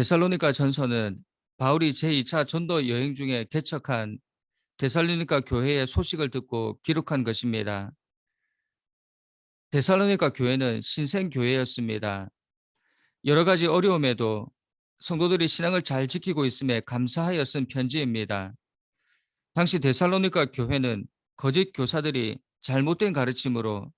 데살로니가 전서는 바울이 제2차 전도 여행 중에 개척한 데살로니가 교회의 소식을 듣고 기록한 것입니다. 데살로니가 교회는 신생교회였습니다. 여러 가지 어려움에도 성도들이 신앙을 잘 지키고 있음에 감사하여 쓴 편지입니다. 당시 데살로니가 교회는 거짓 교사들이 잘못된 가르침으로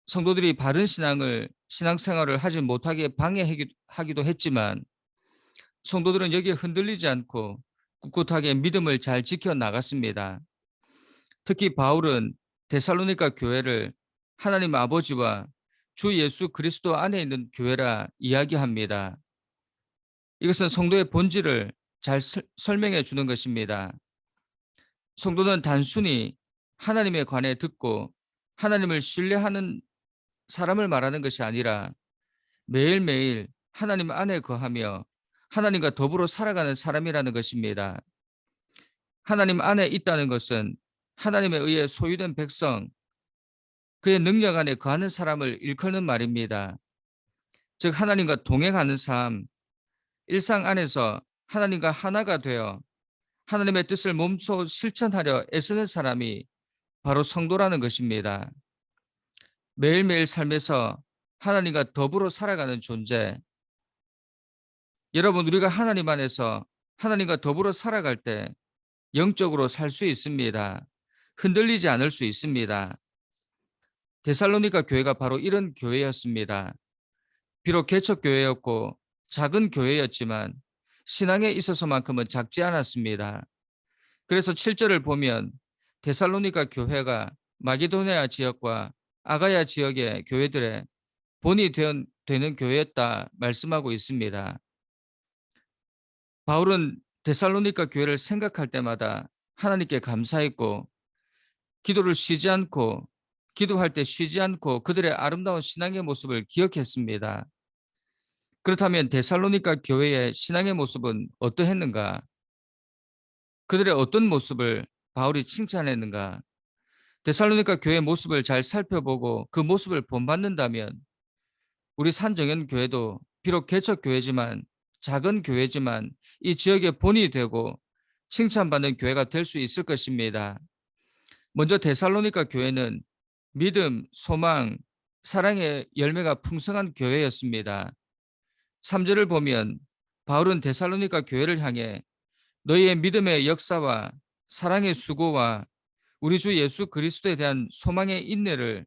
성도들이 바른 신앙생활을 하지 못하게 방해하기도 했지만 성도들은 여기에 흔들리지 않고 꿋꿋하게 믿음을 잘 지켜 나갔습니다. 특히 바울은 데살로니가 교회를 하나님 아버지와 주 예수 그리스도 안에 있는 교회라 이야기합니다. 이것은 성도의 본질을 잘 설명해 주는 것입니다. 성도는 단순히 하나님에 관해 듣고 하나님을 신뢰하는 사람을 말하는 것이 아니라 매일매일 하나님 안에 거하며 하나님과 더불어 살아가는 사람이라는 것입니다. 하나님 안에 있다는 것은 하나님에 의해 소유된 백성, 그의 능력 안에 거하는 사람을 일컫는 말입니다. 즉 하나님과 동행하는 삶, 일상 안에서 하나님과 하나가 되어 하나님의 뜻을 몸소 실천하려 애쓰는 사람이 바로 성도라는 것입니다. 매일매일 삶에서 하나님과 더불어 살아가는 존재. 여러분, 우리가 하나님 안에서 하나님과 더불어 살아갈 때 영적으로 살 수 있습니다. 흔들리지 않을 수 있습니다. 데살로니가 교회가 바로 이런 교회였습니다. 비록 개척교회였고 작은 교회였지만 신앙에 있어서만큼은 작지 않았습니다. 그래서 7절을 보면 데살로니가 교회가 마게도니아 지역과 아가야 지역의 교회들의 본이 되는 교회였다 말씀하고 있습니다. 바울은 데살로니가 교회를 생각할 때마다 하나님께 감사했고 기도할 때 쉬지 않고 그들의 아름다운 신앙의 모습을 기억했습니다. 그렇다면 데살로니가 교회의 신앙의 모습은 어떠했는가? 그들의 어떤 모습을 바울이 칭찬했는가? 데살로니가 교회의 모습을 잘 살펴보고 그 모습을 본받는다면 우리 산정연교회도 비록 개척교회지만 작은 교회지만 이 지역의 본이 되고 칭찬받는 교회가 될 수 있을 것입니다. 먼저 데살로니가 교회는 믿음, 소망, 사랑의 열매가 풍성한 교회였습니다. 3절을 보면 바울은 데살로니가 교회를 향해 너희의 믿음의 역사와 사랑의 수고와 우리 주 예수 그리스도에 대한 소망의 인내를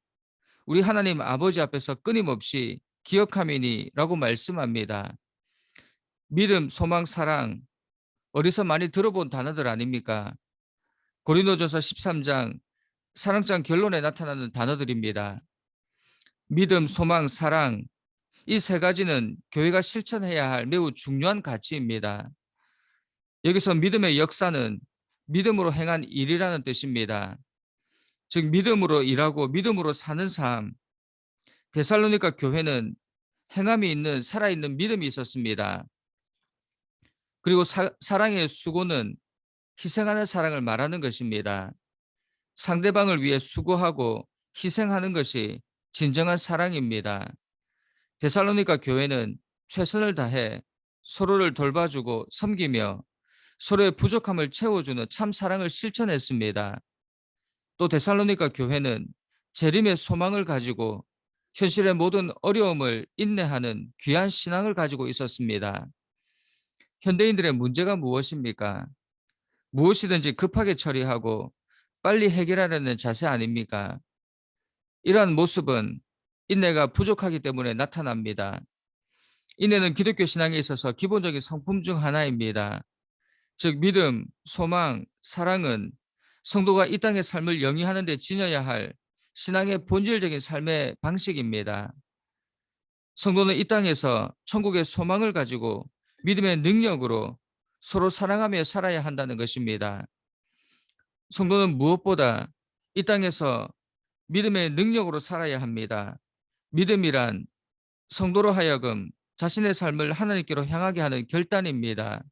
우리 하나님 아버지 앞에서 끊임없이 기억함이니라고 말씀합니다. 믿음, 소망, 사랑, 어디서 많이 들어본 단어들 아닙니까? 고린도전서 13장 사랑장 결론에 나타나는 단어들입니다. 믿음, 소망, 사랑, 이 세 가지는 교회가 실천해야 할 매우 중요한 가치입니다. 여기서 믿음의 역사는 믿음으로 행한 일이라는 뜻입니다. 즉 믿음으로 일하고 믿음으로 사는 삶. 데살로니가 교회는 행함이 있는 살아있는 믿음이 있었습니다. 그리고 사랑의 수고는 희생하는 사랑을 말하는 것입니다. 상대방을 위해 수고하고 희생하는 것이 진정한 사랑입니다. 데살로니가 교회는 최선을 다해 서로를 돌봐주고 섬기며 서로의 부족함을 채워주는 참 사랑을 실천했습니다. 또 데살로니가 교회는 재림의 소망을 가지고 현실의 모든 어려움을 인내하는 귀한 신앙을 가지고 있었습니다. 현대인들의 문제가 무엇입니까? 무엇이든지 급하게 처리하고 빨리 해결하려는 자세 아닙니까? 이러한 모습은 인내가 부족하기 때문에 나타납니다. 인내는 기독교 신앙에 있어서 기본적인 성품 중 하나입니다. 즉 믿음, 소망, 사랑은 성도가 이 땅의 삶을 영위하는 데 지녀야 할 신앙의 본질적인 삶의 방식입니다. 성도는 이 땅에서 천국의 소망을 가지고 믿음의 능력으로 서로 사랑하며 살아야 한다는 것입니다. 성도는 무엇보다 이 땅에서 믿음의 능력으로 살아야 합니다. 믿음이란 성도로 하여금 자신의 삶을 하나님께로 향하게 하는 결단입니다.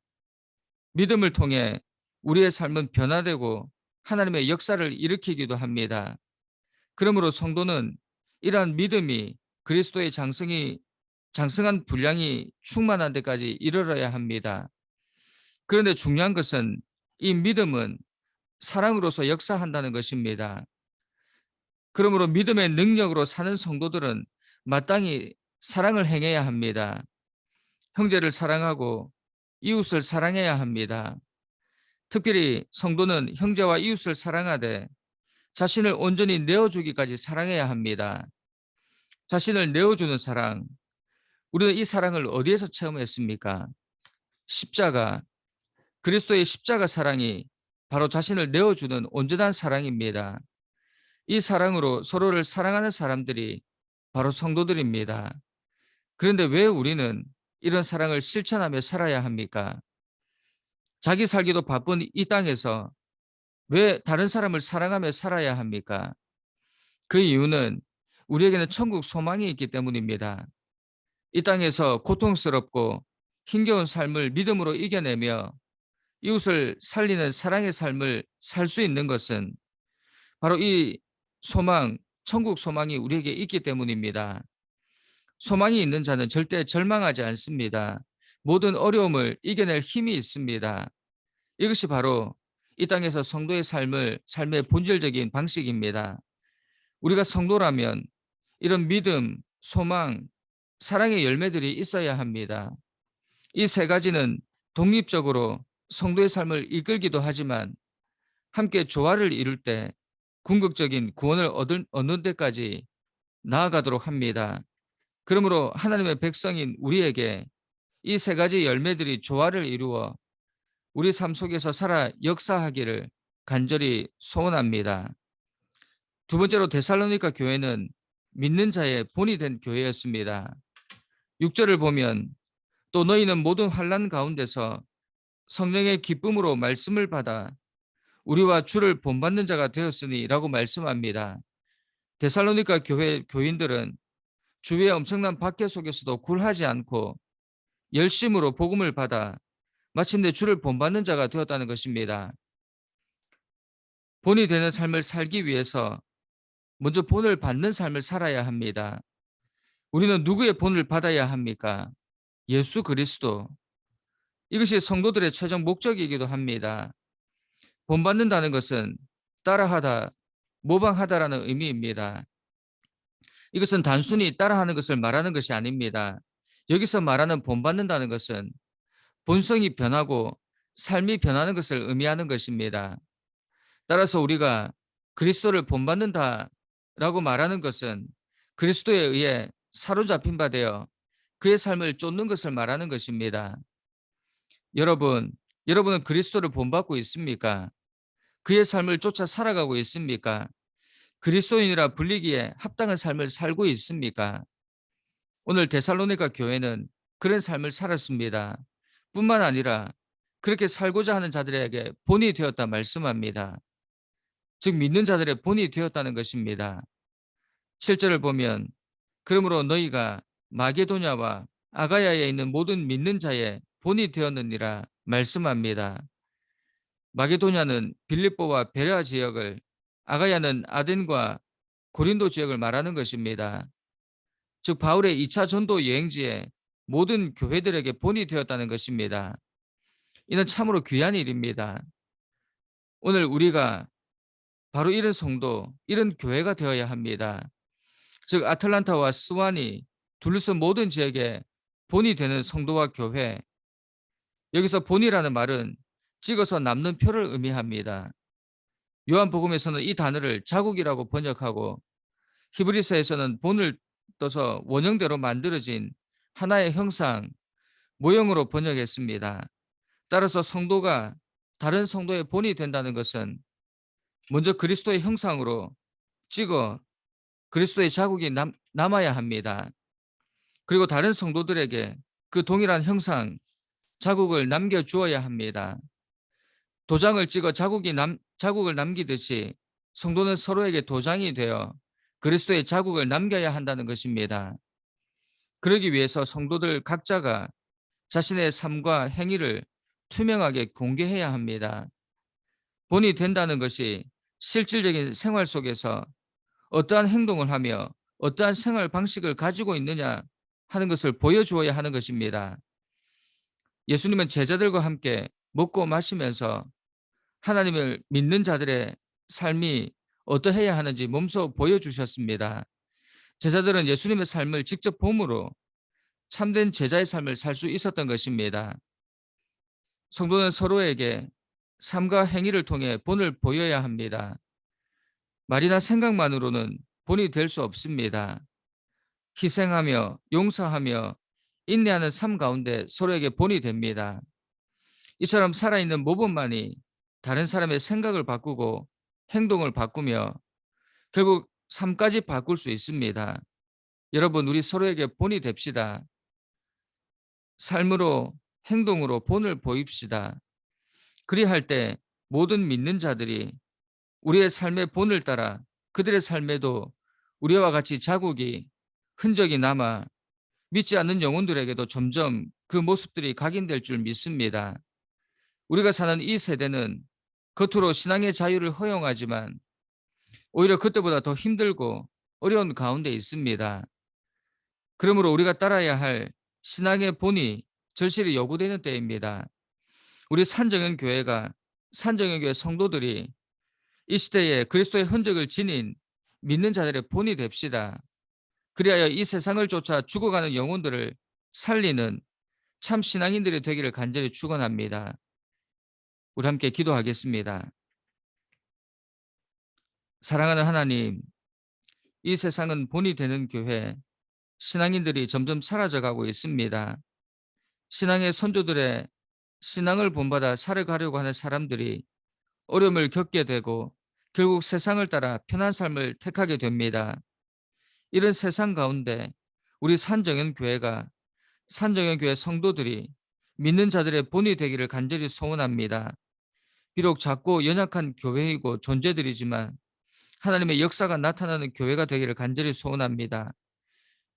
믿음을 통해 우리의 삶은 변화되고 하나님의 역사를 일으키기도 합니다. 그러므로 성도는 이러한 믿음이 그리스도의 장성이 장성한 분량이 충만한 데까지 이르러야 합니다. 그런데 중요한 것은 이 믿음은 사랑으로서 역사한다는 것입니다. 그러므로 믿음의 능력으로 사는 성도들은 마땅히 사랑을 행해야 합니다. 형제를 사랑하고 이웃을 사랑해야 합니다. 특별히 성도는 형제와 이웃을 사랑하되 자신을 온전히 내어주기까지 사랑해야 합니다. 자신을 내어주는 사랑, 우리는 이 사랑을 어디에서 체험했습니까? 십자가, 그리스도의 십자가 사랑이 바로 자신을 내어주는 온전한 사랑입니다. 이 사랑으로 서로를 사랑하는 사람들이 바로 성도들입니다. 그런데 왜 우리는 이런 사랑을 실천하며 살아야 합니까? 자기 살기도 바쁜 이 땅에서 왜 다른 사람을 사랑하며 살아야 합니까? 그 이유는 우리에게는 천국 소망이 있기 때문입니다. 이 땅에서 고통스럽고 힘겨운 삶을 믿음으로 이겨내며 이웃을 살리는 사랑의 삶을 살 수 있는 것은 바로 이 소망, 천국 소망이 우리에게 있기 때문입니다. 소망이 있는 자는 절대 절망하지 않습니다. 모든 어려움을 이겨낼 힘이 있습니다. 이것이 바로 이 땅에서 성도의 삶의 본질적인 방식입니다. 우리가 성도라면 이런 믿음, 소망, 사랑의 열매들이 있어야 합니다. 이 세 가지는 독립적으로 성도의 삶을 이끌기도 하지만 함께 조화를 이룰 때 궁극적인 구원을 얻는 데까지 나아가도록 합니다. 그러므로 하나님의 백성인 우리에게 이 세 가지 열매들이 조화를 이루어 우리 삶 속에서 살아 역사하기를 간절히 소원합니다. 두 번째로 데살로니가 교회는 믿는 자의 본이 된 교회였습니다. 6절을 보면 또 너희는 모든 환난 가운데서 성령의 기쁨으로 말씀을 받아 우리와 주를 본받는 자가 되었으니 라고 말씀합니다. 데살로니가 교회 교인들은 주의 엄청난 박해 속에서도 굴하지 않고 열심으로 복음을 받아 마침내 주를 본받는 자가 되었다는 것입니다. 본이 되는 삶을 살기 위해서 먼저 본을 받는 삶을 살아야 합니다. 우리는 누구의 본을 받아야 합니까? 예수 그리스도. 이것이 성도들의 최종 목적이기도 합니다. 본받는다는 것은 따라하다, 모방하다라는 의미입니다. 이것은 단순히 따라하는 것을 말하는 것이 아닙니다. 여기서 말하는 본받는다는 것은 본성이 변하고 삶이 변하는 것을 의미하는 것입니다. 따라서 우리가 그리스도를 본받는다라고 말하는 것은 그리스도에 의해 사로잡힌 바 되어 그의 삶을 쫓는 것을 말하는 것입니다. 여러분은 그리스도를 본받고 있습니까? 그의 삶을 쫓아 살아가고 있습니까? 그리스도인이라 불리기에 합당한 삶을 살고 있습니까? 오늘 데살로니가 교회는 그런 삶을 살았습니다. 뿐만 아니라 그렇게 살고자 하는 자들에게 본이 되었다 말씀합니다. 즉 믿는 자들의 본이 되었다는 것입니다. 7절을 보면 그러므로 너희가 마게도냐와 아가야에 있는 모든 믿는 자의 본이 되었느니라 말씀합니다. 마게도냐는 빌립보와 베레아 지역을, 아가야는 아덴과 고린도 지역을 말하는 것입니다. 즉 바울의 2차 전도 여행지에 모든 교회들에게 본이 되었다는 것입니다. 이는 참으로 귀한 일입니다. 오늘 우리가 바로 이런 성도, 이런 교회가 되어야 합니다. 즉 아틀란타와 스완이 둘러싼 모든 지역에 본이 되는 성도와 교회. 여기서 본이라는 말은 찍어서 남는 표를 의미합니다. 요한복음에서는 이 단어를 자국이라고 번역하고 히브리서에서는 본을 떠서 원형대로 만들어진 하나의 형상, 모형으로 번역했습니다. 따라서 성도가 다른 성도의 본이 된다는 것은 먼저 그리스도의 형상으로 찍어 그리스도의 자국이 남아야 합니다. 그리고 다른 성도들에게 그 동일한 형상, 자국을 남겨주어야 합니다. 도장을 찍어 자국을 남기듯이 성도는 서로에게 도장이 되어 그리스도의 자국을 남겨야 한다는 것입니다. 그러기 위해서 성도들 각자가 자신의 삶과 행위를 투명하게 공개해야 합니다. 본이 된다는 것이 실질적인 생활 속에서 어떠한 행동을 하며 어떠한 생활 방식을 가지고 있느냐, 하는 것을 보여주어야 하는 것입니다. 예수님은 제자들과 함께 먹고 마시면서 하나님을 믿는 자들의 삶이 어떠해야 하는지 몸소 보여주셨습니다. 제자들은 예수님의 삶을 직접 봄으로 참된 제자의 삶을 살 수 있었던 것입니다. 성도는 서로에게 삶과 행위를 통해 본을 보여야 합니다. 말이나 생각만으로는 본이 될 수 없습니다. 희생하며 용서하며 인내하는 삶 가운데 서로에게 본이 됩니다. 이처럼 살아있는 모범만이 다른 사람의 생각을 바꾸고 행동을 바꾸며 결국 삶까지 바꿀 수 있습니다. 여러분, 우리 서로에게 본이 됩시다. 삶으로 행동으로 본을 보입시다. 그리할 때 모든 믿는 자들이 우리의 삶의 본을 따라 그들의 삶에도 우리와 같이 자국이 흔적이 남아 믿지 않는 영혼들에게도 점점 그 모습들이 각인될 줄 믿습니다. 우리가 사는 이 세대는 겉으로 신앙의 자유를 허용하지만 오히려 그때보다 더 힘들고 어려운 가운데 있습니다. 그러므로 우리가 따라야 할 신앙의 본이 절실히 요구되는 때입니다. 우리 산정연교회 성도들이 이 시대에 그리스도의 흔적을 지닌 믿는 자들의 본이 됩시다. 그리하여 이 세상을 쫓아 죽어가는 영혼들을 살리는 참 신앙인들이 되기를 간절히 축원합니다. 우리 함께 기도하겠습니다. 사랑하는 하나님, 이 세상은 본이 되는 교회, 신앙인들이 점점 사라져가고 있습니다. 신앙의 선조들의 신앙을 본받아 살아가려고 하는 사람들이 어려움을 겪게 되고 결국 세상을 따라 편한 삶을 택하게 됩니다. 이런 세상 가운데 우리 산정연교회 성도들이 믿는 자들의 본이 되기를 간절히 소원합니다. 비록 작고 연약한 교회이고 존재들이지만 하나님의 역사가 나타나는 교회가 되기를 간절히 소원합니다.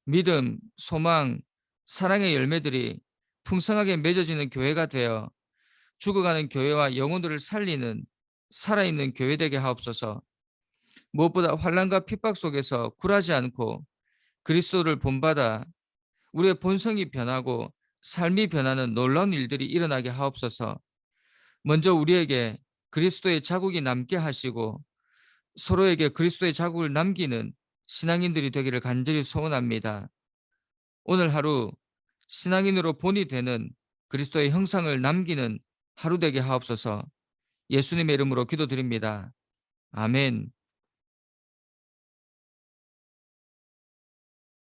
믿음, 소망, 사랑의 열매들이 풍성하게 맺어지는 교회가 되어 죽어가는 교회와 영혼들을 살리는 살아있는 교회 되게 하옵소서. 무엇보다 환난과 핍박 속에서 굴하지 않고 그리스도를 본받아 우리의 본성이 변하고 삶이 변하는 놀라운 일들이 일어나게 하옵소서. 먼저 우리에게 그리스도의 자국이 남게 하시고 서로에게 그리스도의 자국을 남기는 신앙인들이 되기를 간절히 소원합니다. 오늘 하루 신앙인으로 본이 되는 그리스도의 형상을 남기는 하루 되게 하옵소서. 예수님의 이름으로 기도드립니다. 아멘.